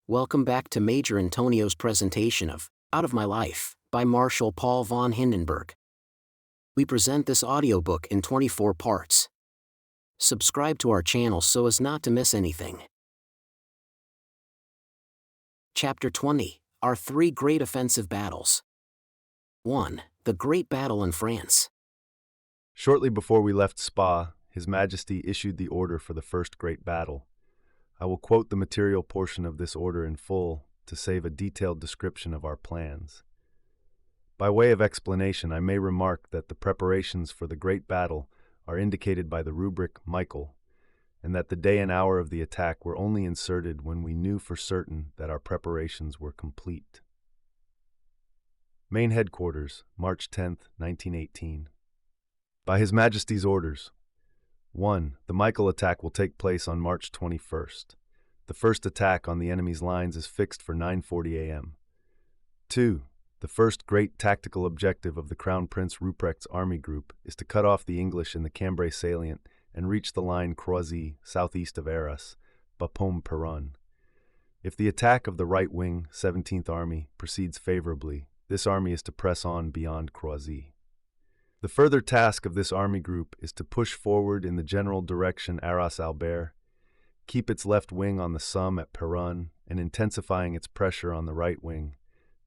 Welcome back to Major Antonio's presentation of Out of My Life by Marshal Paul von Hindenburg. We present this audiobook in 24 parts. Subscribe to our channel so as not to miss anything. Chapter 20, Our Three Great Offensive Battles. 1. The Great Battle in France. Shortly before we left Spa, His Majesty issued the order for the first great battle. I will quote the material portion of this order in full to save a detailed description of our plans. By way of explanation, I may remark that the preparations for the great battle are indicated by the rubric Michael, and that the day and hour of the attack were only inserted when we knew for certain that our preparations were complete. Main Headquarters, March 10, 1918. By His Majesty's orders. 1. The Michael attack will take place on March 21st. The first attack on the enemy's lines is fixed for 9:40 a.m. 2. The first great tactical objective of the Crown Prince Ruprecht's army group is to cut off the English in the Cambrai salient and reach the line Croisy, southeast of Arras, Bapaume-Péronne. If the attack of the right wing, 17th Army, proceeds favorably, this army is to press on beyond Croisy. The further task of this army group is to push forward in the general direction Arras-Albert, keep its left wing on the Somme at Péronne, and intensifying its pressure on the right wing,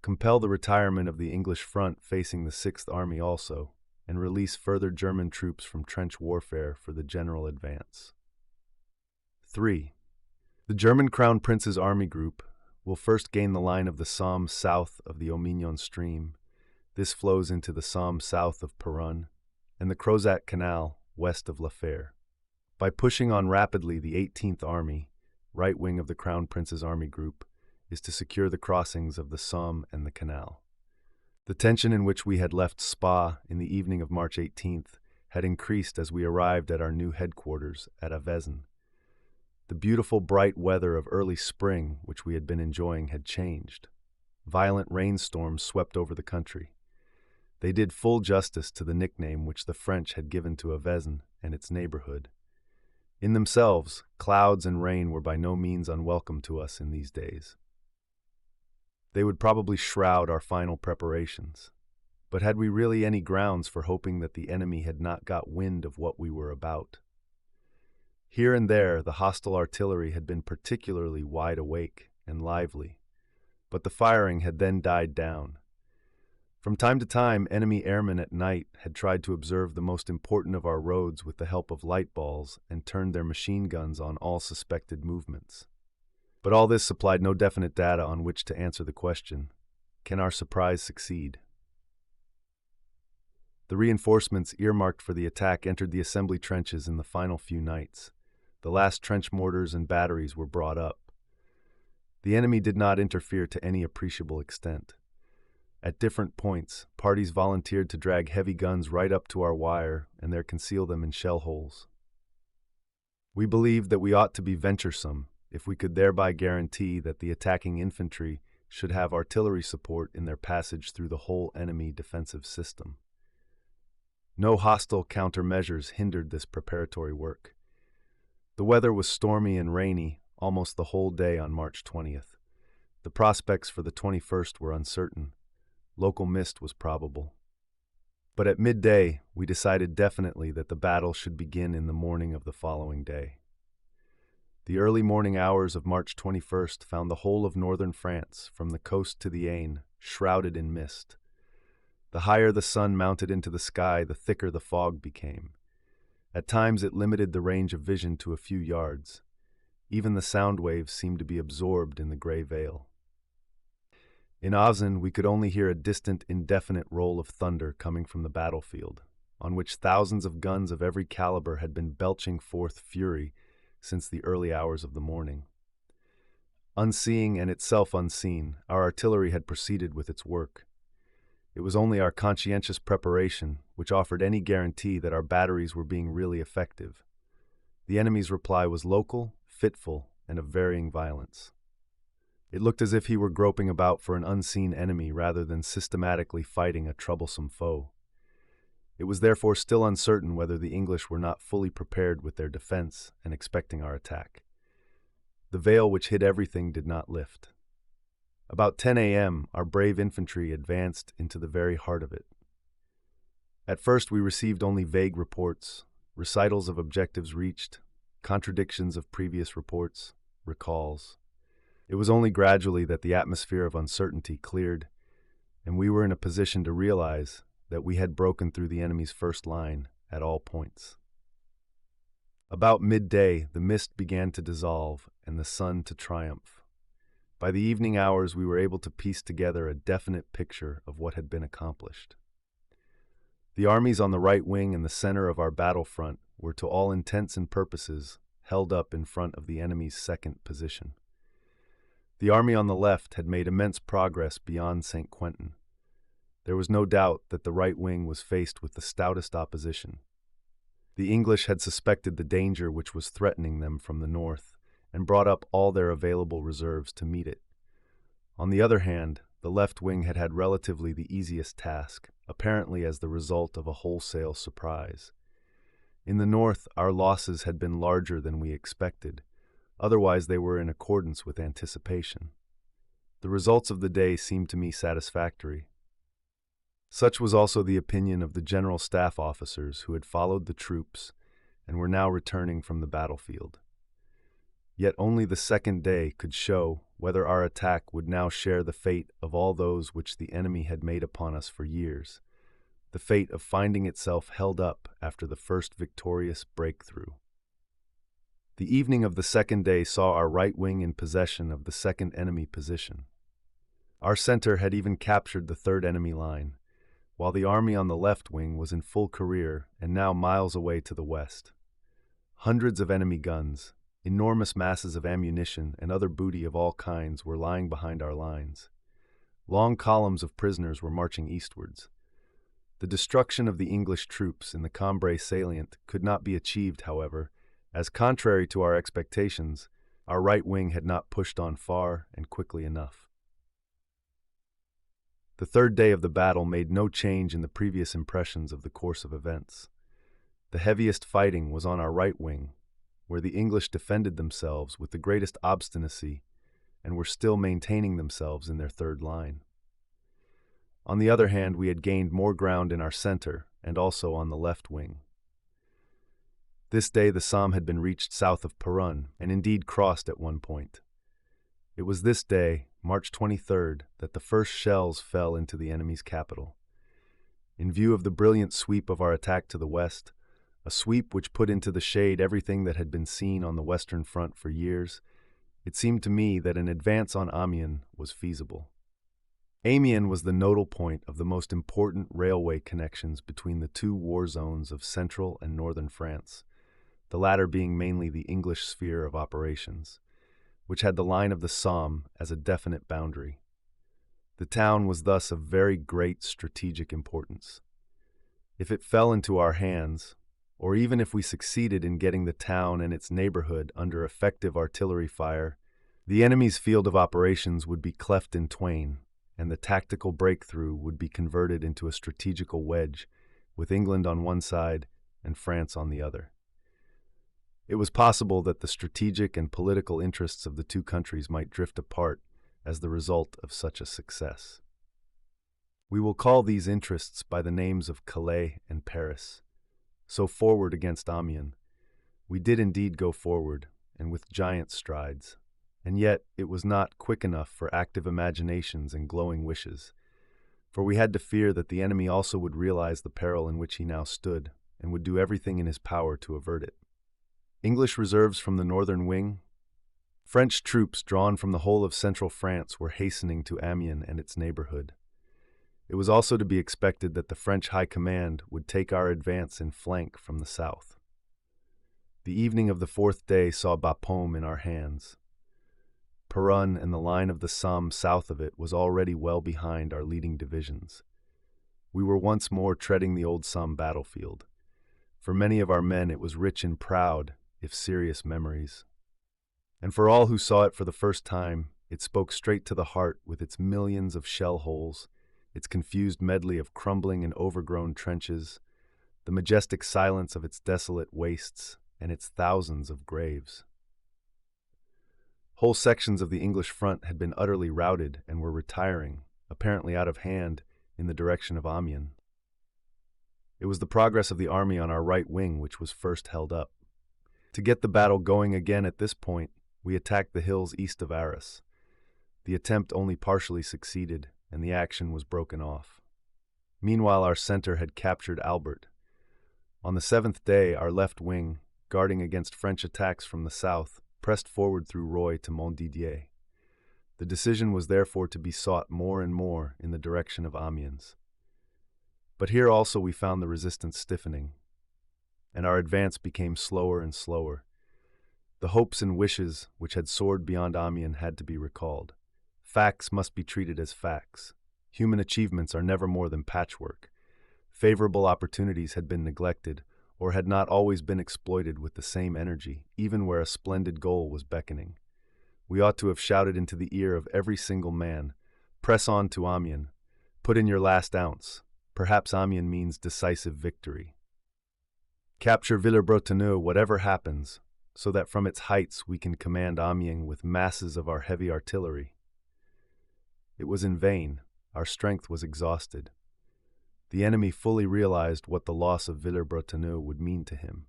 compel the retirement of the English front facing the 6th Army also, and release further German troops from trench warfare for the general advance. 3. The German Crown Prince's army group will first gain the line of the Somme south of the Omignon stream. This flows into the Somme south of Péronne, and the Crozat Canal west of La Fère. By pushing on rapidly, the 18th Army, right wing of the Crown Prince's army group, is to secure the crossings of the Somme and the canal. The tension in which we had left Spa in the evening of March 18th had increased as we arrived at our new headquarters at Avezin. The beautiful bright weather of early spring, which we had been enjoying, had changed. Violent rainstorms swept over the country. They did full justice to the nickname which the French had given to Avezin and its neighborhood. In themselves, clouds and rain were by no means unwelcome to us in these days. They would probably shroud our final preparations. But had we really any grounds for hoping that the enemy had not got wind of what we were about? Here and there, the hostile artillery had been particularly wide awake and lively, but the firing had then died down. From time to time, enemy airmen at night had tried to observe the most important of our roads with the help of light balls and turned their machine guns on all suspected movements. But all this supplied no definite data on which to answer the question, can our surprise succeed? The reinforcements earmarked for the attack entered the assembly trenches in the final few nights. The last trench mortars and batteries were brought up. The enemy did not interfere to any appreciable extent. At different points, parties volunteered to drag heavy guns right up to our wire and there conceal them in shell holes. We believed that we ought to be venturesome if we could thereby guarantee that the attacking infantry should have artillery support in their passage through the whole enemy defensive system. No hostile countermeasures hindered this preparatory work. The weather was stormy and rainy almost the whole day on March 20th. The prospects for the 21st were uncertain. Local mist was probable. But at midday, we decided definitely that the battle should begin in the morning of the following day. The early morning hours of March 21st found the whole of northern France, from the coast to the Aisne, shrouded in mist. The higher the sun mounted into the sky, the thicker the fog became. At times it limited the range of vision to a few yards. Even the sound waves seemed to be absorbed in the gray veil. In Avezin, we could only hear a distant, indefinite roll of thunder coming from the battlefield, on which thousands of guns of every caliber had been belching forth fury since the early hours of the morning. Unseeing and itself unseen, our artillery had proceeded with its work. It was only our conscientious preparation which offered any guarantee that our batteries were being really effective. The enemy's reply was local, fitful, and of varying violence. It looked as if he were groping about for an unseen enemy rather than systematically fighting a troublesome foe. It was therefore still uncertain whether the English were not fully prepared with their defense and expecting our attack. The veil which hid everything did not lift. About 10 a.m., our brave infantry advanced into the very heart of it. At first, we received only vague reports, recitals of objectives reached, contradictions of previous reports, recalls. It was only gradually that the atmosphere of uncertainty cleared, and we were in a position to realize that we had broken through the enemy's first line at all points. About midday, the mist began to dissolve and the sun to triumph. By the evening hours, we were able to piece together a definite picture of what had been accomplished. The armies on the right wing and the center of our battlefront were to all intents and purposes held up in front of the enemy's second position. The army on the left had made immense progress beyond St. Quentin. There was no doubt that the right wing was faced with the stoutest opposition. The English had suspected the danger which was threatening them from the north, and brought up all their available reserves to meet it. On the other hand, the left wing had had relatively the easiest task, apparently as the result of a wholesale surprise. In the north, our losses had been larger than we expected, otherwise they were in accordance with anticipation. The results of the day seemed to me satisfactory. Such was also the opinion of the general staff officers who had followed the troops and were now returning from the battlefield. Yet only the second day could show whether our attack would now share the fate of all those which the enemy had made upon us for years, the fate of finding itself held up after the first victorious breakthrough. The evening of the second day saw our right wing in possession of the second enemy position. Our center had even captured the third enemy line, while the army on the left wing was in full career and now miles away to the west. Hundreds of enemy guns, enormous masses of ammunition and other booty of all kinds were lying behind our lines. Long columns of prisoners were marching eastwards. The destruction of the English troops in the Cambrai salient could not be achieved, however, as contrary to our expectations, our right wing had not pushed on far and quickly enough. The third day of the battle made no change in the previous impressions of the course of events. The heaviest fighting was on our right wing, where the English defended themselves with the greatest obstinacy and were still maintaining themselves in their third line. On the other hand, we had gained more ground in our center and also on the left wing. This day the Somme had been reached south of Peronne and indeed crossed at one point. It was this day, March 23rd, that the first shells fell into the enemy's capital. In view of the brilliant sweep of our attack to the west, a sweep which put into the shade everything that had been seen on the Western Front for years, it seemed to me that an advance on Amiens was feasible. Amiens was the nodal point of the most important railway connections between the two war zones of central and northern France, the latter being mainly the English sphere of operations, which had the line of the Somme as a definite boundary. The town was thus of very great strategic importance. If it fell into our hands, or even if we succeeded in getting the town and its neighborhood under effective artillery fire, the enemy's field of operations would be cleft in twain, and the tactical breakthrough would be converted into a strategical wedge, with England on one side and France on the other. It was possible that the strategic and political interests of the two countries might drift apart as the result of such a success. We will call these interests by the names of Calais and Paris. So forward against Amiens, we did indeed go forward, and with giant strides, and yet it was not quick enough for active imaginations and glowing wishes, for we had to fear that the enemy also would realize the peril in which he now stood, and would do everything in his power to avert it. English reserves from the northern wing, French troops drawn from the whole of central France were hastening to Amiens and its neighborhood. It was also to be expected that the French High Command would take our advance in flank from the south. The evening of the fourth day saw Bapaume in our hands. Peronne and the line of the Somme south of it was already well behind our leading divisions. We were once more treading the old Somme battlefield. For many of our men it was rich in proud, if serious memories. And for all who saw it for the first time, it spoke straight to the heart with its millions of shell holes, its confused medley of crumbling and overgrown trenches, the majestic silence of its desolate wastes, and its thousands of graves. Whole sections of the English front had been utterly routed and were retiring, apparently out of hand, in the direction of Amiens. It was the progress of the army on our right wing which was first held up. To get the battle going again at this point, we attacked the hills east of Arras. The attempt only partially succeeded, and the action was broken off. Meanwhile, our center had captured Albert. On the seventh day, our left wing, guarding against French attacks from the south, pressed forward through Roye to Montdidier. The decision was therefore to be sought more and more in the direction of Amiens. But here also we found the resistance stiffening, and our advance became slower and slower. The hopes and wishes which had soared beyond Amiens had to be recalled. Facts must be treated as facts. Human achievements are never more than patchwork. Favorable opportunities had been neglected, or had not always been exploited with the same energy, even where a splendid goal was beckoning. We ought to have shouted into the ear of every single man, "Press on to Amiens. Put in your last ounce. Perhaps Amiens means decisive victory. Capture Villers-Bretonneux whatever happens, so that from its heights we can command Amiens with masses of our heavy artillery." It was in vain. Our strength was exhausted. The enemy fully realized what the loss of Villers-Bretonneux would mean to him.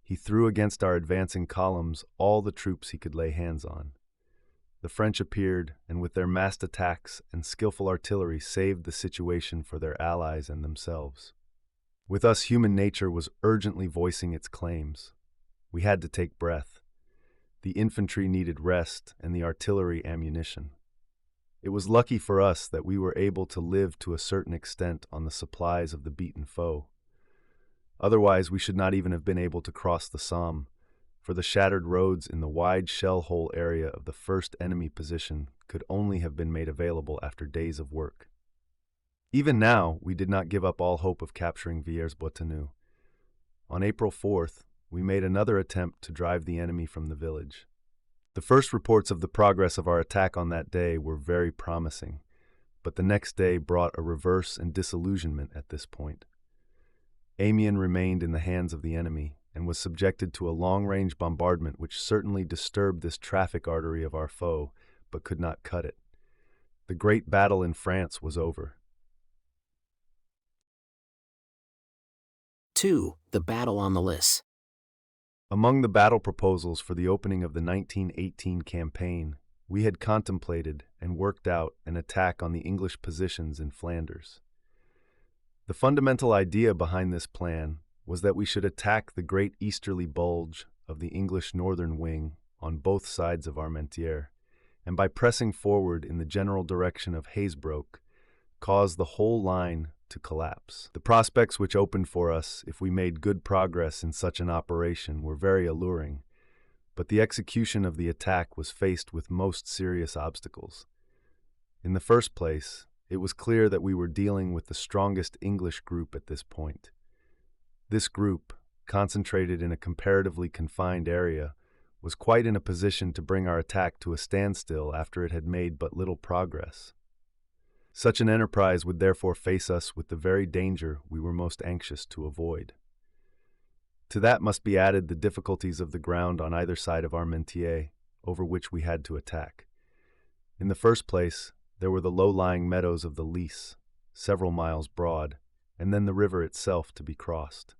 He threw against our advancing columns all the troops he could lay hands on. The French appeared, and with their massed attacks and skillful artillery saved the situation for their allies and themselves. With us, human nature was urgently voicing its claims. We had to take breath. The infantry needed rest, and the artillery ammunition. It was lucky for us that we were able to live to a certain extent on the supplies of the beaten foe. Otherwise, we should not even have been able to cross the Somme, for the shattered roads in the wide shell hole area of the first enemy position could only have been made available after days of work. Even now, we did not give up all hope of capturing Villers-Bretonneux. On April 4th, we made another attempt to drive the enemy from the village. The first reports of the progress of our attack on that day were very promising, but the next day brought a reverse and disillusionment at this point. Amiens remained in the hands of the enemy and was subjected to a long-range bombardment which certainly disturbed this traffic artery of our foe, but could not cut it. The great battle in France was over. 2. The Battle on the Lys. Among the battle proposals for the opening of the 1918 campaign, we had contemplated and worked out an attack on the English positions in Flanders. The fundamental idea behind this plan was that we should attack the great easterly bulge of the English northern wing on both sides of Armentières, and by pressing forward in the general direction of Hazebrouck, cause the whole line to collapse. The prospects which opened for us if we made good progress in such an operation were very alluring, but the execution of the attack was faced with most serious obstacles. In the first place, it was clear that we were dealing with the strongest English group at this point. This group, concentrated in a comparatively confined area, was quite in a position to bring our attack to a standstill after it had made but little progress. Such an enterprise would therefore face us with the very danger we were most anxious to avoid. To that must be added the difficulties of the ground on either side of Armentières, over which we had to attack. In the first place, there were the low-lying meadows of the Lys, several miles broad, and then the river itself to be crossed.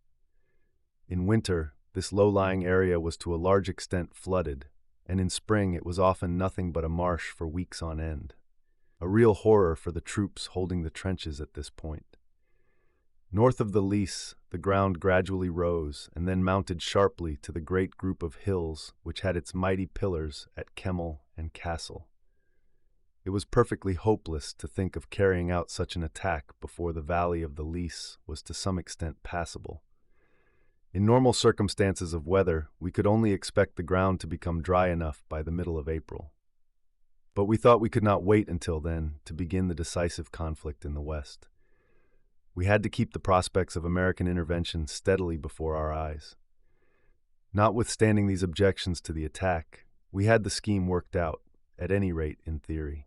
In winter, this low-lying area was to a large extent flooded, and in spring it was often nothing but a marsh for weeks on end. A real horror for the troops holding the trenches at this point. North of the Lys, the ground gradually rose and then mounted sharply to the great group of hills which had its mighty pillars at Kemmel and Kassel. It was perfectly hopeless to think of carrying out such an attack before the valley of the Lys was to some extent passable. In normal circumstances of weather, we could only expect the ground to become dry enough by the middle of April. But we thought we could not wait until then to begin the decisive conflict in the West. We had to keep the prospects of American intervention steadily before our eyes. Notwithstanding these objections to the attack, we had the scheme worked out, at any rate in theory.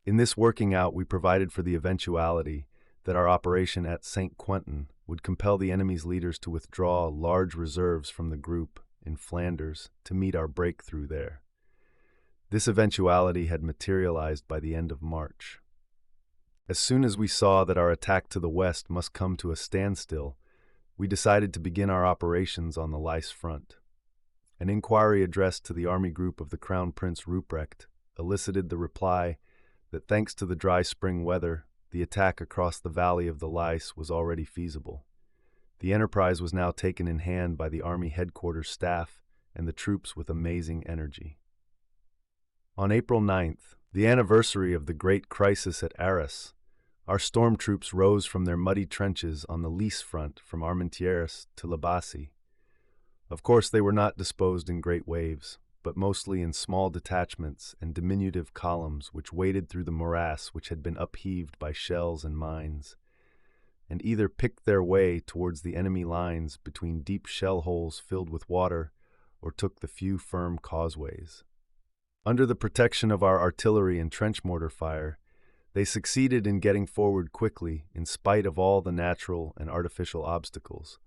In this working out, we provided for the eventuality that our operation at St. Quentin would compel the enemy's leaders to withdraw large reserves from the group in Flanders to meet our breakthrough there. This eventuality had materialized by the end of March. As soon as we saw that our attack to the west must come to a standstill, we decided to begin our operations on the Lys front. An inquiry addressed to the army group of the Crown Prince Ruprecht elicited the reply that thanks to the dry spring weather, the attack across the valley of the Lys was already feasible. The enterprise was now taken in hand by the army headquarters staff and the troops with amazing energy. On April 9th, the anniversary of the great crisis at Arras, our storm troops rose from their muddy trenches on the Lys front from Armentières to La Bassée. Of course, they were not disposed in great waves, but mostly in small detachments and diminutive columns which waded through the morass which had been upheaved by shells and mines, and either picked their way towards the enemy lines between deep shell holes filled with water or took the few firm causeways. Under the protection of our artillery and trench mortar fire, they succeeded in getting forward quickly in spite of all the natural and artificial obstacles,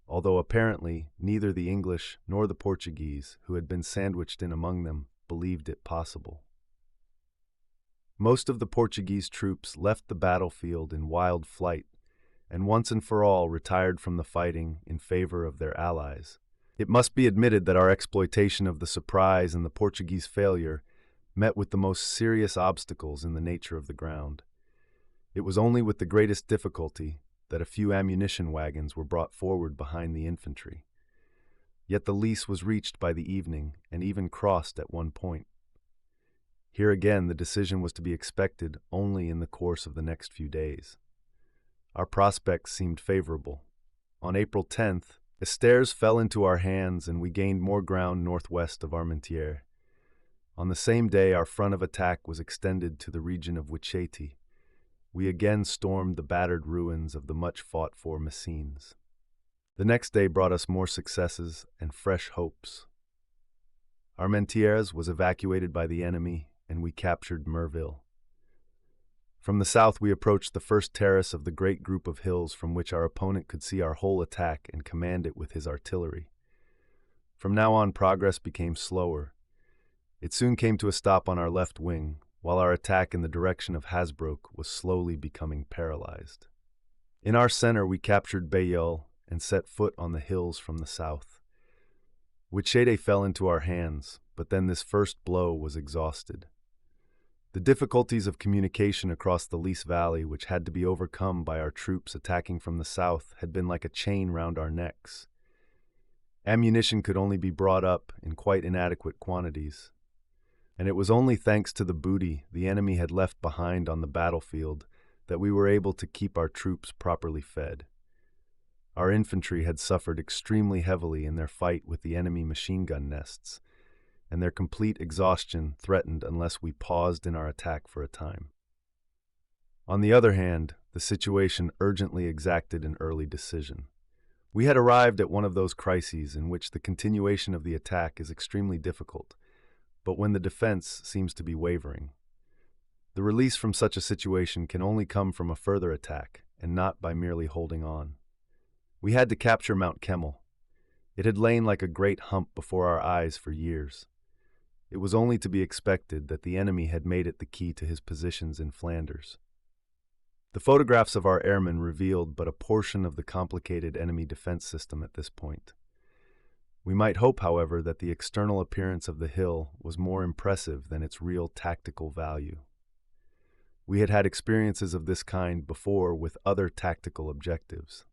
although apparently neither the English nor the Portuguese, who had been sandwiched in among them, believed it possible. Most of the Portuguese troops left the battlefield in wild flight, and once and for all retired from the fighting in favor of their allies. It must be admitted that our exploitation of the surprise and the Portuguese failure met with the most serious obstacles in the nature of the ground. It was only with the greatest difficulty that a few ammunition wagons were brought forward behind the infantry. Yet the Lys was reached by the evening and even crossed at one point. Here again the decision was to be expected only in the course of the next few days. Our prospects seemed favorable. On April 10th, Estaires fell into our hands and we gained more ground northwest of Armentières. On the same day, our front of attack was extended to the region of Wichety. We again stormed the battered ruins of the much-fought-for Messines. The next day brought us more successes and fresh hopes. Armentières was evacuated by the enemy, and we captured Merville. From the south we approached the first terrace of the great group of hills from which our opponent could see our whole attack and command it with his artillery. From now on progress became slower. It soon came to a stop on our left wing, while our attack in the direction of Hasbrook was slowly becoming paralyzed. In our center we captured Bayeul and set foot on the hills from the south. Wichete fell into our hands, but then this first blow was exhausted. The difficulties of communication across the Lys Valley, which had to be overcome by our troops attacking from the south, had been like a chain round our necks. Ammunition could only be brought up in quite inadequate quantities, and it was only thanks to the booty the enemy had left behind on the battlefield that we were able to keep our troops properly fed. Our infantry had suffered extremely heavily in their fight with the enemy machine gun nests, and their complete exhaustion threatened unless we paused in our attack for a time. On the other hand, the situation urgently exacted an early decision. We had arrived at one of those crises in which the continuation of the attack is extremely difficult, but when the defense seems to be wavering. The release from such a situation can only come from a further attack, and not by merely holding on. We had to capture Mount Kemmel. It had lain like a great hump before our eyes for years. It was only to be expected that the enemy had made it the key to his positions in Flanders. The photographs of our airmen revealed but a portion of the complicated enemy defense system at this point. We might hope, however, that the external appearance of the hill was more impressive than its real tactical value. We had had experiences of this kind before with other tactical objectives.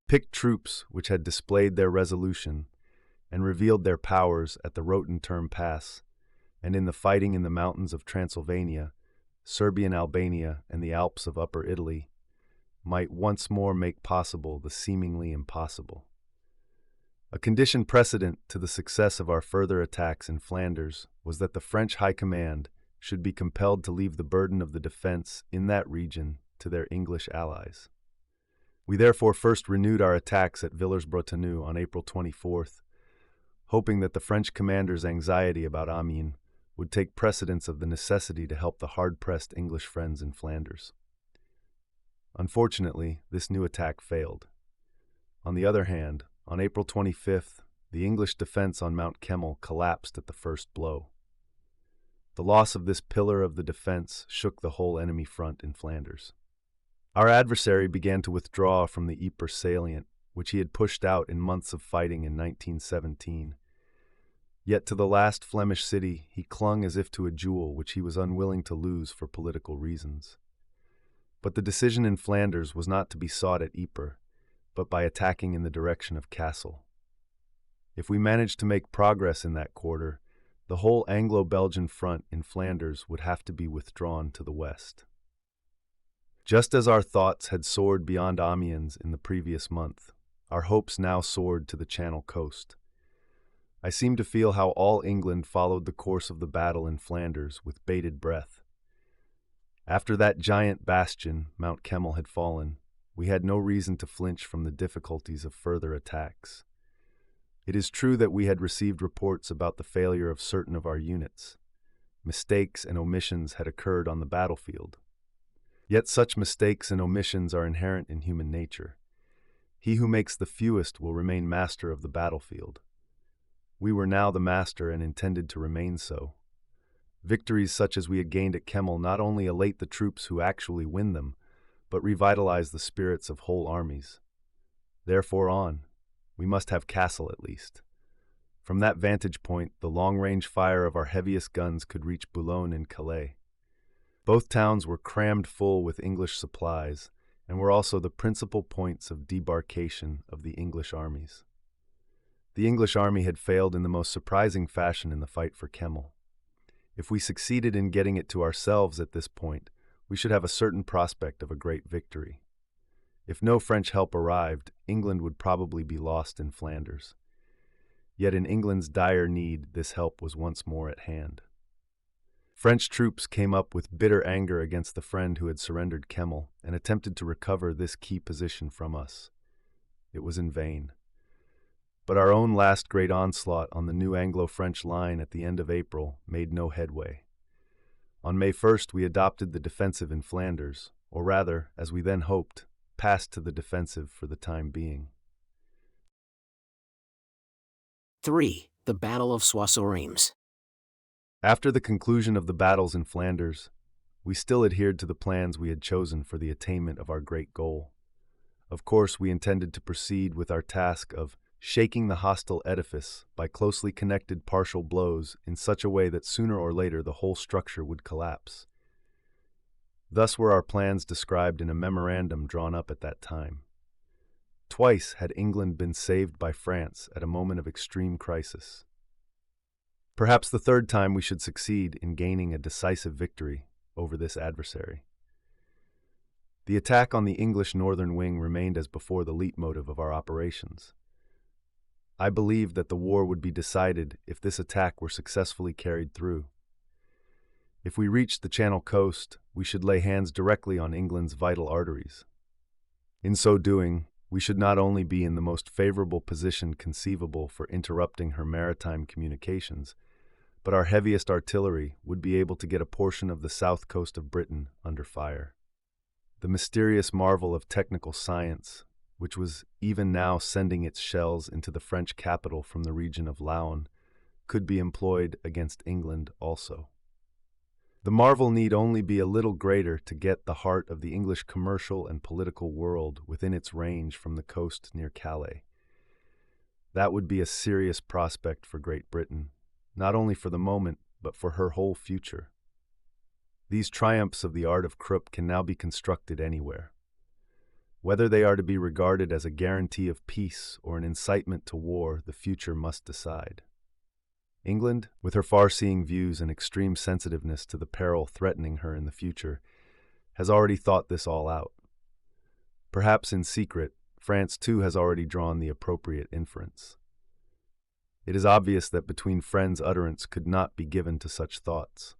Picked troops which had displayed their resolution and revealed their powers at the Rotenturm Pass and in the fighting in the mountains of Transylvania, Serbian Albania, and the Alps of Upper Italy, might once more make possible the seemingly impossible. A condition precedent to the success of our further attacks in Flanders was that the French High Command should be compelled to leave the burden of the defense in that region to their English allies. We therefore first renewed our attacks at Villers-Bretonneux on April 24th, hoping that the French commander's anxiety about Amiens would take precedence of the necessity to help the hard-pressed English friends in Flanders. Unfortunately, this new attack failed. On the other hand, on April 25th, the English defense on Mount Kemmel collapsed at the first blow. The loss of this pillar of the defense shook the whole enemy front in Flanders. Our adversary began to withdraw from the Ypres salient, which he had pushed out in months of fighting in 1917. Yet to the last Flemish city he clung as if to a jewel which he was unwilling to lose for political reasons. But the decision in Flanders was not to be sought at Ypres, but by attacking in the direction of Kassel. If we managed to make progress in that quarter, the whole Anglo-Belgian front in Flanders would have to be withdrawn to the west. Just as our thoughts had soared beyond Amiens in the previous month, our hopes now soared to the Channel coast. I seemed to feel how all England followed the course of the battle in Flanders with bated breath. After that giant bastion, Mount Kemmel, had fallen, we had no reason to flinch from the difficulties of further attacks. It is true that we had received reports about the failure of certain of our units. Mistakes and omissions had occurred on the battlefield. Yet such mistakes and omissions are inherent in human nature. He who makes the fewest will remain master of the battlefield. We were now the master and intended to remain so. Victories such as we had gained at Kemmel not only elate the troops who actually win them, but revitalize the spirits of whole armies. Therefore on, we must have Kassel at least. From that vantage point, the long-range fire of our heaviest guns could reach Boulogne and Calais. Both towns were crammed full with English supplies, and were also the principal points of debarkation of the English armies. The English army had failed in the most surprising fashion in the fight for Kemmel. If we succeeded in getting it to ourselves at this point, we should have a certain prospect of a great victory. If no French help arrived, England would probably be lost in Flanders. Yet in England's dire need, this help was once more at hand. French troops came up with bitter anger against the friend who had surrendered Kemmel and attempted to recover this key position from us. It was in vain. But our own last great onslaught on the new Anglo-French line at the end of April made no headway. On May 1st, we adopted the defensive in Flanders, or rather, as we then hoped, passed to the defensive for the time being. 3. The Battle of Soissons-Rheims. After the conclusion of the battles in Flanders, we still adhered to the plans we had chosen for the attainment of our great goal. Of course, we intended to proceed with our task of shaking the hostile edifice by closely connected partial blows in such a way that sooner or later the whole structure would collapse. Thus were our plans described in a memorandum drawn up at that time. Twice had England been saved by France at a moment of extreme crisis. Perhaps the third time we should succeed in gaining a decisive victory over this adversary. The attack on the English northern wing remained as before the leitmotif of our operations. I believed that the war would be decided if this attack were successfully carried through. If we reached the Channel coast, we should lay hands directly on England's vital arteries. In so doing, we should not only be in the most favorable position conceivable for interrupting her maritime communications, but our heaviest artillery would be able to get a portion of the south coast of Britain under fire. The mysterious marvel of technical science, which was even now sending its shells into the French capital from the region of Laon, could be employed against England also. The marvel need only be a little greater to get the heart of the English commercial and political world within its range from the coast near Calais. That would be a serious prospect for Great Britain, not only for the moment, but for her whole future. These triumphs of the art of Krupp can now be constructed anywhere. Whether they are to be regarded as a guarantee of peace or an incitement to war, the future must decide. England, with her far-seeing views and extreme sensitiveness to the peril threatening her in the future, has already thought this all out. Perhaps in secret, France too has already drawn the appropriate inference. It is obvious that between friends utterance could not be given to such thoughts.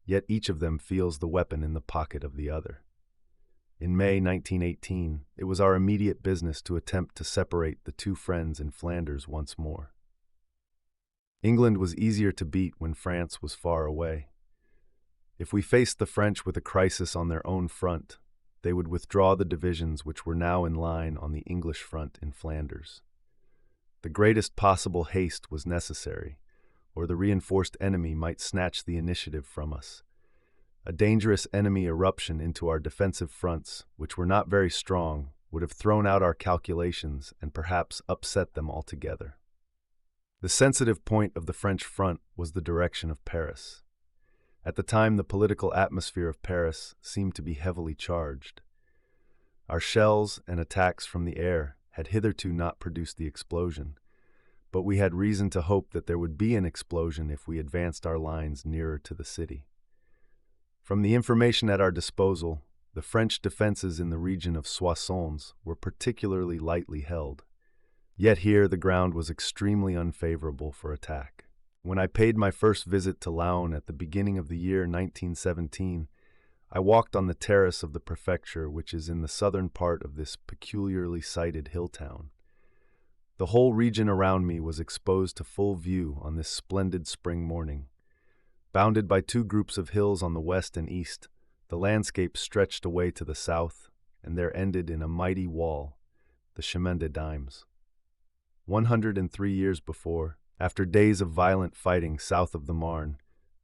Yet each of them feels the weapon in the pocket of the other. In May 1918, it was our immediate business to attempt to separate the two friends in Flanders once more. England was easier to beat when France was far away. If we faced the French with a crisis on their own front, they would withdraw the divisions which were now in line on the English front in Flanders. The greatest possible haste was necessary, or the reinforced enemy might snatch the initiative from us. A dangerous enemy eruption into our defensive fronts, which were not very strong, would have thrown out our calculations and perhaps upset them altogether. The sensitive point of the French front was the direction of Paris. At the time, the political atmosphere of Paris seemed to be heavily charged. Our shells and attacks from the air had hitherto not produced the explosion, but we had reason to hope that there would be an explosion if we advanced our lines nearer to the city. From the information at our disposal, the French defenses in the region of Soissons were particularly lightly held. Yet here the ground was extremely unfavorable for attack. When I paid my first visit to Laon at the beginning of the year 1917, I walked on the terrace of the prefecture, which is in the southern part of this peculiarly sited hill town. The whole region around me was exposed to full view on this splendid spring morning. Bounded by two groups of hills on the west and east, the landscape stretched away to the south, and there ended in a mighty wall, the Chemin des Dames. 103 years before, after days of violent fighting south of the Marne,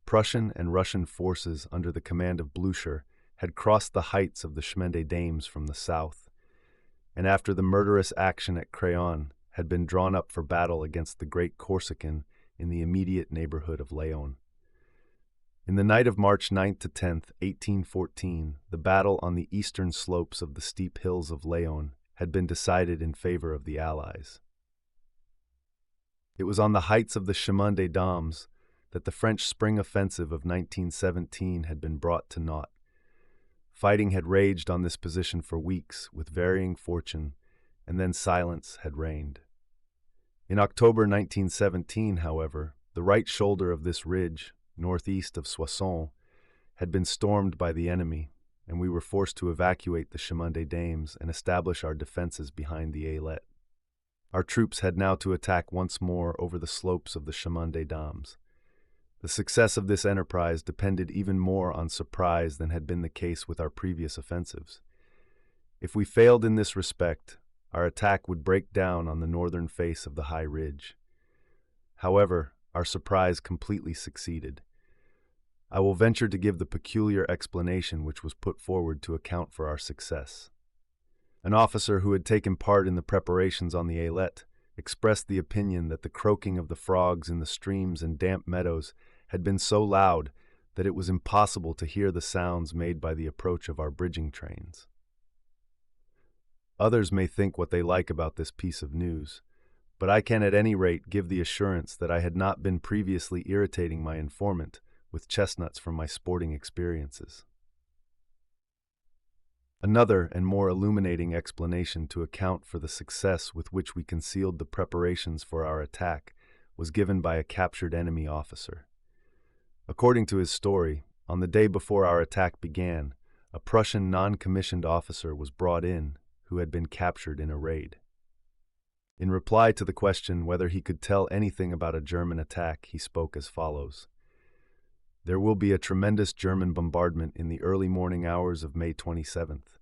Prussian and Russian forces under the command of Blücher had crossed the heights of the Chemin des Dames from the south, and after the murderous action at Craonne, had been drawn up for battle against the great Corsican in the immediate neighborhood of Laon. In the night of March 9th to 10th, 1814, the battle on the eastern slopes of the steep hills of Laon had been decided in favor of the Allies. It was on the heights of the Chemin des Dames that the French spring offensive of 1917 had been brought to naught. Fighting had raged on this position for weeks with varying fortune, and then silence had reigned. In October 1917, however, the right shoulder of this ridge, northeast of Soissons, had been stormed by the enemy, and we were forced to evacuate the Chemin des Dames and establish our defenses behind the Ailette. Our troops had now to attack once more over the slopes of the Chemin des Dames. The success of this enterprise depended even more on surprise than had been the case with our previous offensives. If we failed in this respect, our attack would break down on the northern face of the high ridge. However, our surprise completely succeeded. I will venture to give the peculiar explanation which was put forward to account for our success. An officer who had taken part in the preparations on the Ailette expressed the opinion that the croaking of the frogs in the streams and damp meadows had been so loud that it was impossible to hear the sounds made by the approach of our bridging trains. Others may think what they like about this piece of news, but I can at any rate give the assurance that I had not been previously irritating my informant with chestnuts from my sporting experiences. Another and more illuminating explanation to account for the success with which we concealed the preparations for our attack was given by a captured enemy officer. According to his story, on the day before our attack began, a Prussian non-commissioned officer was brought in who had been captured in a raid. In reply to the question whether he could tell anything about a German attack, he spoke as follows: "There will be a tremendous German bombardment in the early morning hours of May 27th.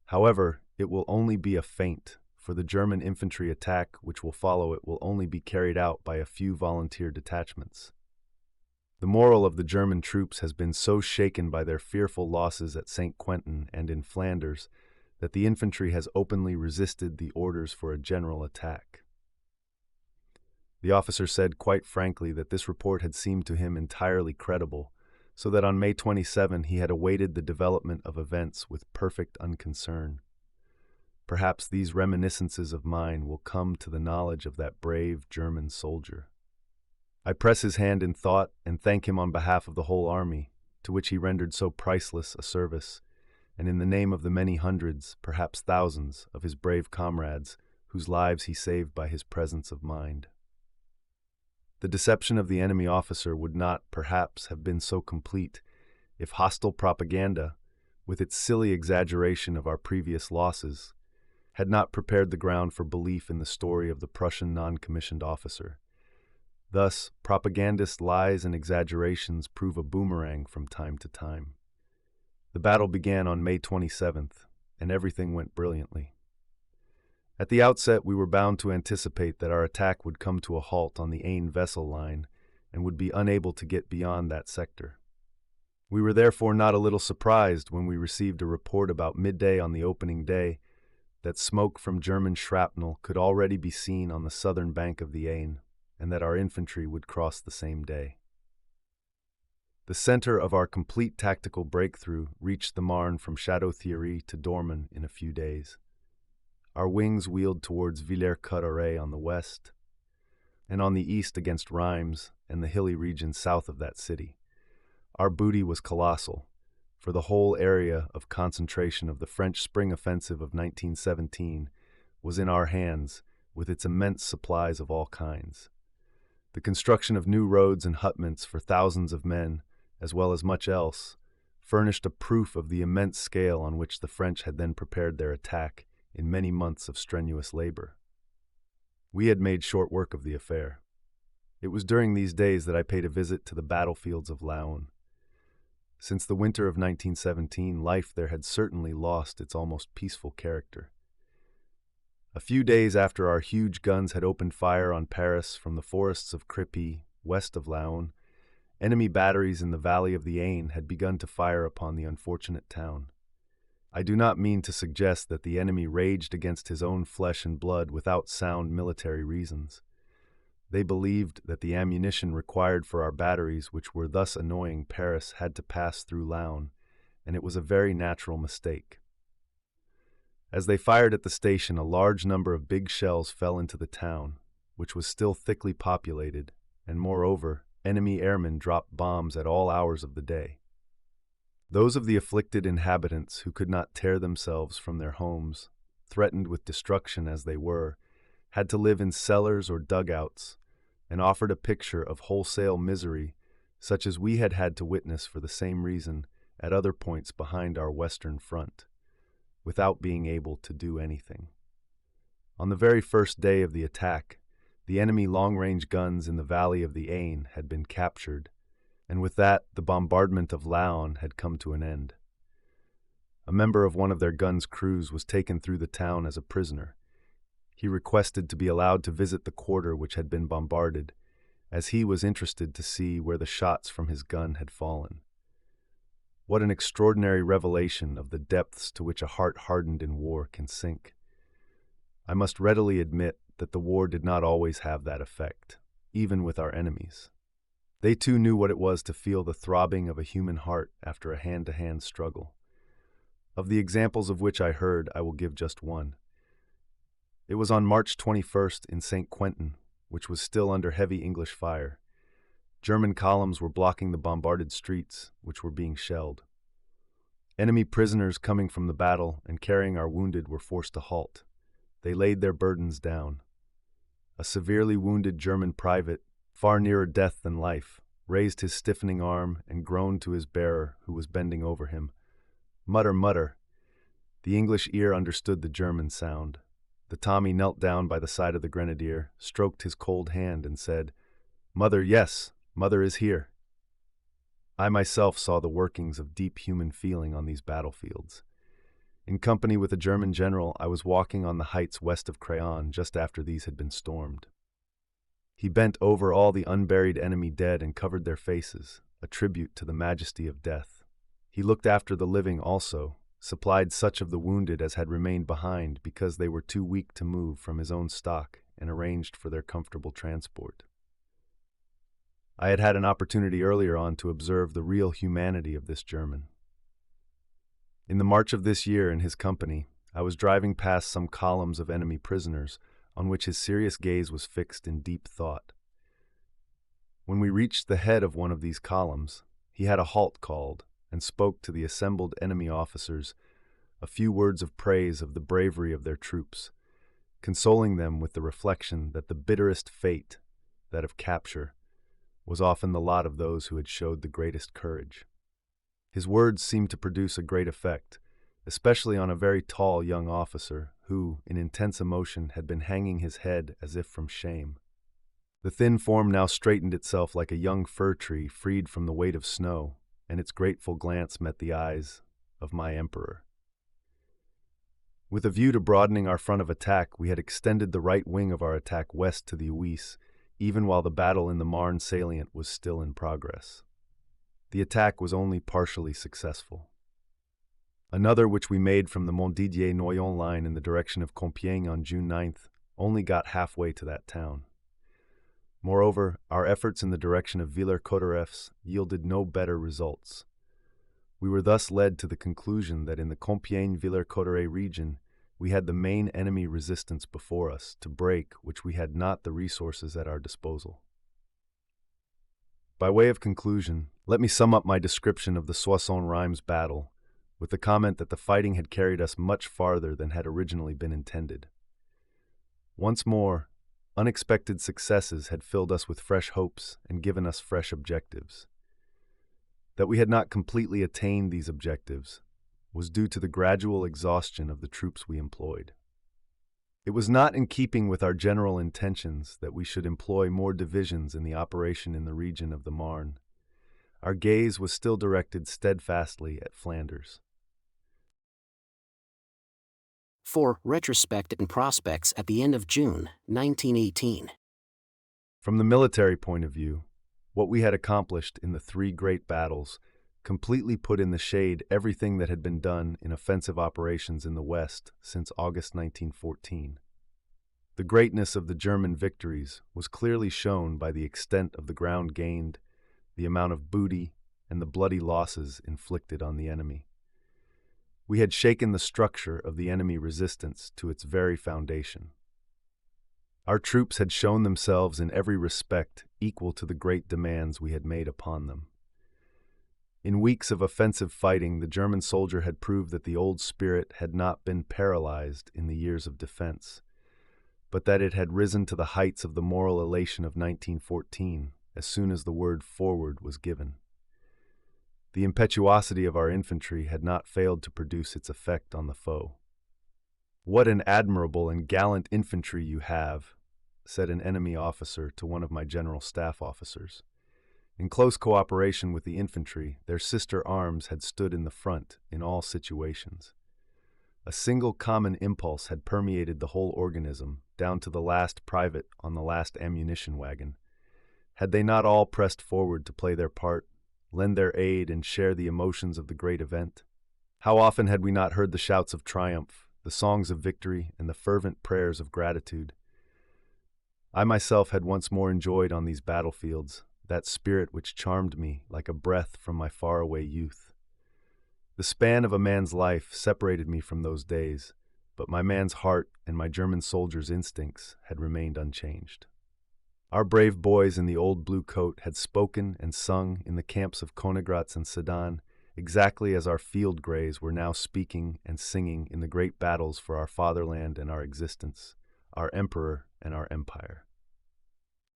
However, it will only be a feint, for the German infantry attack which will follow it will only be carried out by a few volunteer detachments. The moral of the German troops has been so shaken by their fearful losses at St. Quentin and in Flanders that the infantry has openly resisted the orders for a general attack." The officer said quite frankly that this report had seemed to him entirely credible, so that on May 27 he had awaited the development of events with perfect unconcern. Perhaps these reminiscences of mine will come to the knowledge of that brave German soldier. I press his hand in thought and thank him on behalf of the whole army, to which he rendered so priceless a service, and in the name of the many hundreds, perhaps thousands, of his brave comrades, whose lives he saved by his presence of mind. The deception of the enemy officer would not, perhaps, have been so complete if hostile propaganda, with its silly exaggeration of our previous losses, had not prepared the ground for belief in the story of the Prussian non-commissioned officer. Thus, propagandist lies and exaggerations prove a boomerang from time to time. The battle began on May 27th, and everything went brilliantly. At the outset, we were bound to anticipate that our attack would come to a halt on the Aisne vessel line and would be unable to get beyond that sector. We were therefore not a little surprised when we received a report about midday on the opening day that smoke from German shrapnel could already be seen on the southern bank of the Aisne, and that our infantry would cross the same day. The center of our complete tactical breakthrough reached the Marne from Château-Thierry to Dorman in a few days. Our wings wheeled towards Villers-Cotterêts on the west, and on the east against Rheims and the hilly region south of that city. Our booty was colossal, for the whole area of concentration of the French spring offensive of 1917 was in our hands, with its immense supplies of all kinds. The construction of new roads and hutments for thousands of men, as well as much else, furnished a proof of the immense scale on which the French had then prepared their attack in many months of strenuous labor. We had made short work of the affair. It was during these days that I paid a visit to the battlefields of Laon. Since the winter of 1917, life there had certainly lost its almost peaceful character. A few days after our huge guns had opened fire on Paris from the forests of Crépy, west of Laon, enemy batteries in the valley of the Aisne had begun to fire upon the unfortunate town. I do not mean to suggest that the enemy raged against his own flesh and blood without sound military reasons. They believed that the ammunition required for our batteries which were thus annoying Paris had to pass through Laon, and it was a very natural mistake. As they fired at the station, a large number of big shells fell into the town, which was still thickly populated, and moreover, enemy airmen dropped bombs at all hours of the day. Those of the afflicted inhabitants who could not tear themselves from their homes, threatened with destruction as they were, had to live in cellars or dugouts, and offered a picture of wholesale misery such as we had had to witness for the same reason at other points behind our western front, without being able to do anything. On the very first day of the attack, the enemy long-range guns in the valley of the Aisne had been captured, and with that the bombardment of Laon had come to an end. A member of one of their guns' crews was taken through the town as a prisoner. He requested to be allowed to visit the quarter which had been bombarded, as he was interested to see where the shots from his gun had fallen. What an extraordinary revelation of the depths to which a heart hardened in war can sink. I must readily admit that the war did not always have that effect, even with our enemies. They too knew what it was to feel the throbbing of a human heart after a hand-to-hand struggle. Of the examples of which I heard, I will give just one. It was on March 21st in St. Quentin, which was still under heavy English fire. German columns were blocking the bombarded streets, which were being shelled. Enemy prisoners coming from the battle and carrying our wounded were forced to halt. They laid their burdens down. A severely wounded German private, far nearer death than life, raised his stiffening arm and groaned to his bearer, who was bending over him. "Mutter, mutter." The English ear understood the German sound. The Tommy knelt down by the side of the grenadier, stroked his cold hand, and said, "Mother, yes, mother is here." I myself saw the workings of deep human feeling on these battlefields. In company with a German general, I was walking on the heights west of Craonne just after these had been stormed. He bent over all the unburied enemy dead and covered their faces, a tribute to the majesty of death. He looked after the living also, supplied such of the wounded as had remained behind because they were too weak to move from his own stock, and arranged for their comfortable transport. I had had an opportunity earlier on to observe the real humanity of this German. In the March of this year, in his company, I was driving past some columns of enemy prisoners, on which his serious gaze was fixed in deep thought. When we reached the head of one of these columns, he had a halt called, and spoke to the assembled enemy officers a few words of praise of the bravery of their troops, consoling them with the reflection that the bitterest fate, that of capture, was often the lot of those who had showed the greatest courage. His words seemed to produce a great effect, especially on a very tall young officer who, in intense emotion, had been hanging his head as if from shame. The thin form now straightened itself like a young fir tree freed from the weight of snow, and its grateful glance met the eyes of my emperor. With a view to broadening our front of attack, we had extended the right wing of our attack west to the Oise, even while the battle in the Marne salient was still in progress. The attack was only partially successful. Another, which we made from the Montdidier-Noyon line in the direction of Compiègne on June 9th, only got halfway to that town. Moreover, our efforts in the direction of Villers-Cotterêts yielded no better results. We were thus led to the conclusion that in the Compiègne-Villers-Cotterêts region, we had the main enemy resistance before us to break, which we had not the resources at our disposal. By way of conclusion, let me sum up my description of the Soissons-Rheims battle with the comment that the fighting had carried us much farther than had originally been intended. Once more, unexpected successes had filled us with fresh hopes and given us fresh objectives. That we had not completely attained these objectives was due to the gradual exhaustion of the troops we employed. It was not in keeping with our general intentions that we should employ more divisions in the operation in the region of the Marne. Our gaze was still directed steadfastly at Flanders. For Retrospect and Prospects at the end of June 1918. From the military point of view, what we had accomplished in the three great battles completely put in the shade everything that had been done in offensive operations in the West since August 1914. The greatness of the German victories was clearly shown by the extent of the ground gained, the amount of booty, and the bloody losses inflicted on the enemy. We had shaken the structure of the enemy resistance to its very foundation. Our troops had shown themselves in every respect equal to the great demands we had made upon them. In weeks of offensive fighting, the German soldier had proved that the old spirit had not been paralyzed in the years of defense, but that it had risen to the heights of the moral elation of 1914 as soon as the word forward was given. The impetuosity of our infantry had not failed to produce its effect on the foe. "What an admirable and gallant infantry you have," said an enemy officer to one of my general staff officers. In close cooperation with the infantry, their sister arms had stood in the front in all situations. A single common impulse had permeated the whole organism, down to the last private on the last ammunition wagon. Had they not all pressed forward to play their part, lend their aid, and share the emotions of the great event? How often had we not heard the shouts of triumph, the songs of victory, and the fervent prayers of gratitude? I myself had once more enjoyed on these battlefields that spirit which charmed me like a breath from my faraway youth. The span of a man's life separated me from those days, but my man's heart and my German soldier's instincts had remained unchanged. Our brave boys in the old blue coat had spoken and sung in the camps of Königgrätz and Sedan, exactly as our field greys were now speaking and singing in the great battles for our fatherland and our existence, our emperor and our empire.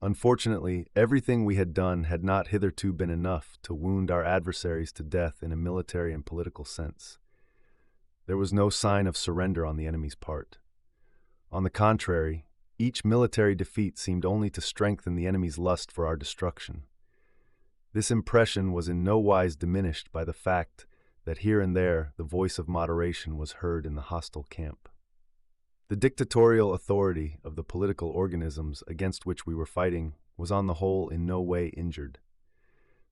Unfortunately, everything we had done had not hitherto been enough to wound our adversaries to death in a military and political sense. There was no sign of surrender on the enemy's part. On the contrary, each military defeat seemed only to strengthen the enemy's lust for our destruction. This impression was in no wise diminished by the fact that here and there the voice of moderation was heard in the hostile camp. The dictatorial authority of the political organisms against which we were fighting was on the whole in no way injured.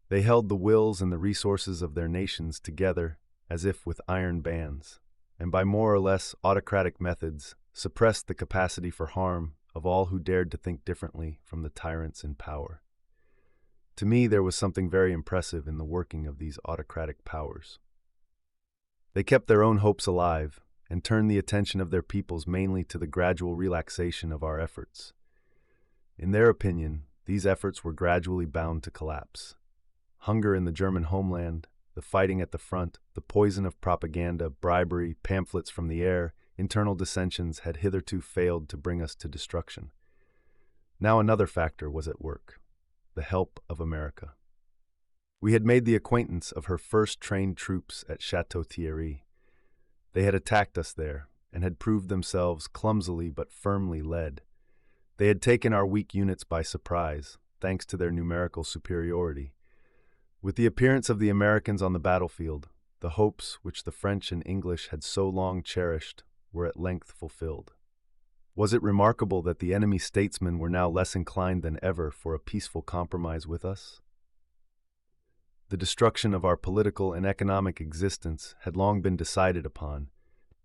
They held the wills and the resources of their nations together as if with iron bands, and by more or less autocratic methods suppressed the capacity for harm of all who dared to think differently from the tyrants in power. To me, there was something very impressive in the working of these autocratic powers. They kept their own hopes alive and turned the attention of their peoples mainly to the gradual relaxation of our efforts. In their opinion, these efforts were gradually bound to collapse. Hunger in the German homeland, the fighting at the front, the poison of propaganda, bribery, pamphlets from the air, internal dissensions had hitherto failed to bring us to destruction. Now another factor was at work: the help of America. We had made the acquaintance of her first trained troops at Château Thierry. They had attacked us there, and had proved themselves clumsily but firmly led. They had taken our weak units by surprise, thanks to their numerical superiority. With the appearance of the Americans on the battlefield, the hopes which the French and English had so long cherished were at length fulfilled. Was it remarkable that the enemy statesmen were now less inclined than ever for a peaceful compromise with us? The destruction of our political and economic existence had long been decided upon,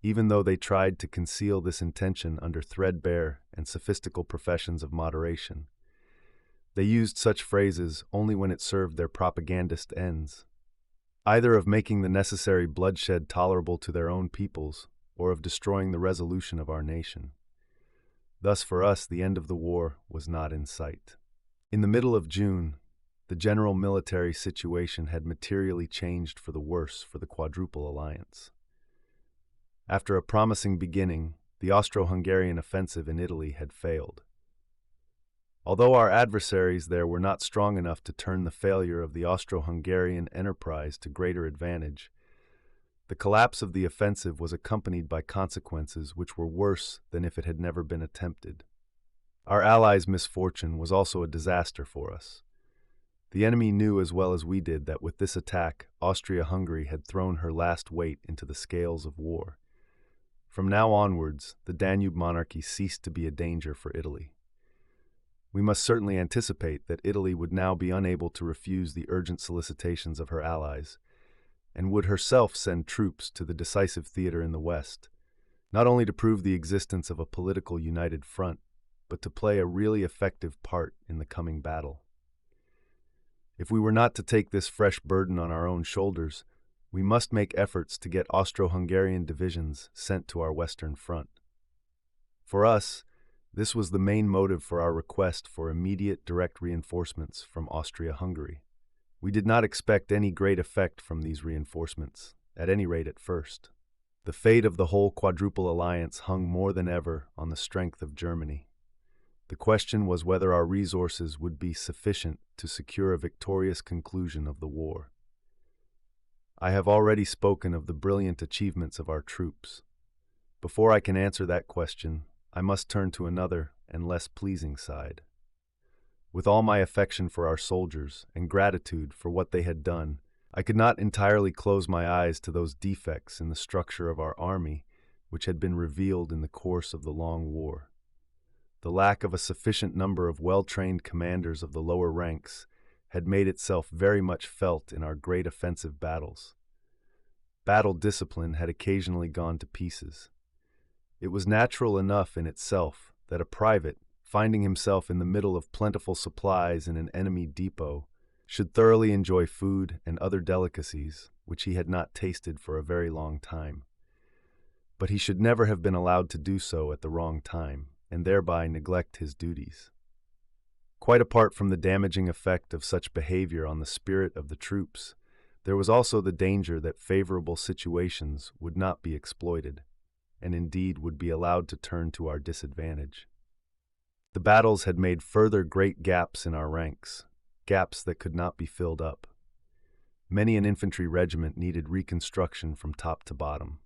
even though they tried to conceal this intention under threadbare and sophistical professions of moderation. They used such phrases only when it served their propagandist ends, either of making the necessary bloodshed tolerable to their own peoples, or of destroying the resolution of our nation. Thus, for us, the end of the war was not in sight. In the middle of June, the general military situation had materially changed for the worse for the Quadruple Alliance. After a promising beginning, the Austro-Hungarian offensive in Italy had failed. Although our adversaries there were not strong enough to turn the failure of the Austro-Hungarian enterprise to greater advantage, the collapse of the offensive was accompanied by consequences which were worse than if it had never been attempted. Our allies' misfortune was also a disaster for us. The enemy knew as well as we did that with this attack, Austria-Hungary had thrown her last weight into the scales of war. From now onwards, the Danube monarchy ceased to be a danger for Italy. We must certainly anticipate that Italy would now be unable to refuse the urgent solicitations of her allies, and would herself send troops to the decisive theater in the West, not only to prove the existence of a political united front, but to play a really effective part in the coming battle. If we were not to take this fresh burden on our own shoulders, we must make efforts to get Austro-Hungarian divisions sent to our Western front. For us, this was the main motive for our request for immediate direct reinforcements from Austria-Hungary. We did not expect any great effect from these reinforcements, at any rate at first. The fate of the whole Quadruple Alliance hung more than ever on the strength of Germany. The question was whether our resources would be sufficient to secure a victorious conclusion of the war. I have already spoken of the brilliant achievements of our troops. Before I can answer that question, I must turn to another and less pleasing side. With all my affection for our soldiers and gratitude for what they had done, I could not entirely close my eyes to those defects in the structure of our army which had been revealed in the course of the long war. The lack of a sufficient number of well-trained commanders of the lower ranks had made itself very much felt in our great offensive battles. Battle discipline had occasionally gone to pieces. It was natural enough in itself that a private, finding himself in the middle of plentiful supplies in an enemy depot, should thoroughly enjoy food and other delicacies which he had not tasted for a very long time. But he should never have been allowed to do so at the wrong time, and thereby neglect his duties. Quite apart from the damaging effect of such behavior on the spirit of the troops, there was also the danger that favorable situations would not be exploited, and indeed would be allowed to turn to our disadvantage. The battles had made further great gaps in our ranks, gaps that could not be filled up. Many an infantry regiment needed reconstruction from top to bottom.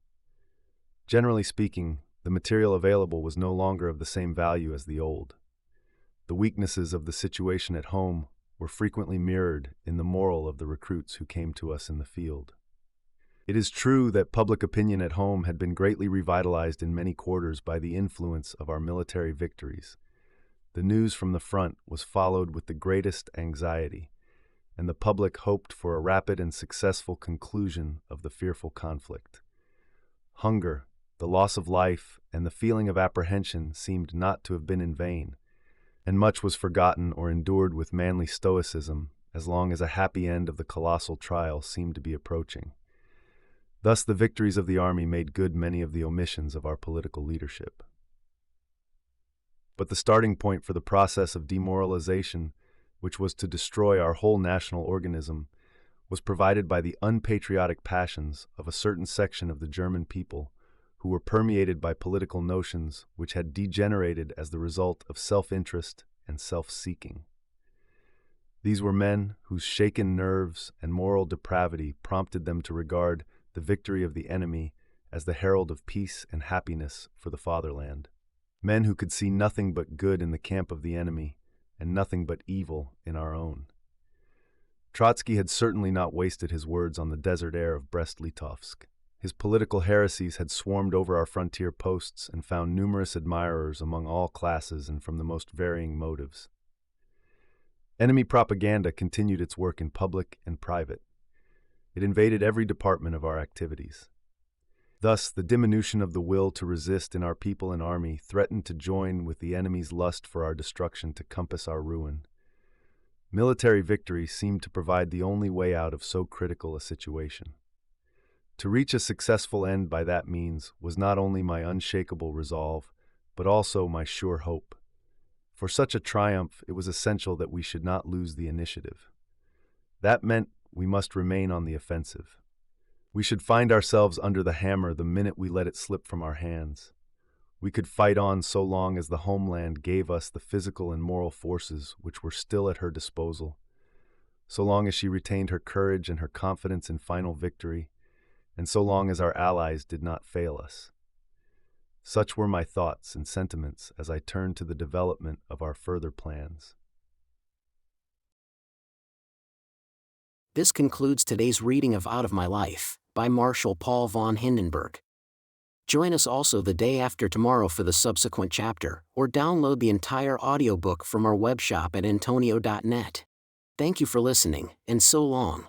Generally speaking, the material available was no longer of the same value as the old. The weaknesses of the situation at home were frequently mirrored in the moral of the recruits who came to us in the field. It is true that public opinion at home had been greatly revitalized in many quarters by the influence of our military victories. The news from the front was followed with the greatest anxiety, and the public hoped for a rapid and successful conclusion of the fearful conflict. Hunger, the loss of life, and the feeling of apprehension seemed not to have been in vain, and much was forgotten or endured with manly stoicism as long as a happy end of the colossal trial seemed to be approaching. Thus the victories of the army made good many of the omissions of our political leadership. But the starting point for the process of demoralization, which was to destroy our whole national organism, was provided by the unpatriotic passions of a certain section of the German people who were permeated by political notions which had degenerated as the result of self-interest and self-seeking. These were men whose shaken nerves and moral depravity prompted them to regard the victory of the enemy as the herald of peace and happiness for the fatherland. Men who could see nothing but good in the camp of the enemy and nothing but evil in our own. Trotsky had certainly not wasted his words on the desert air of Brest-Litovsk. His political heresies had swarmed over our frontier posts and found numerous admirers among all classes and from the most varying motives. Enemy propaganda continued its work in public and private. It invaded every department of our activities. Thus, the diminution of the will to resist in our people and army threatened to join with the enemy's lust for our destruction to compass our ruin. Military victory seemed to provide the only way out of so critical a situation. To reach a successful end by that means was not only my unshakable resolve, but also my sure hope. For such a triumph, it was essential that we should not lose the initiative. That meant we must remain on the offensive. We should find ourselves under the hammer the minute we let it slip from our hands. We could fight on so long as the homeland gave us the physical and moral forces which were still at her disposal, so long as she retained her courage and her confidence in final victory, and so long as our allies did not fail us. Such were my thoughts and sentiments as I turned to the development of our further plans. This concludes today's reading of Out of My Life, by Marshal Paul von Hindenburg. Join us also the day after tomorrow for the subsequent chapter, or download the entire audiobook from our webshop at intonio.net. Thank you for listening, and so long.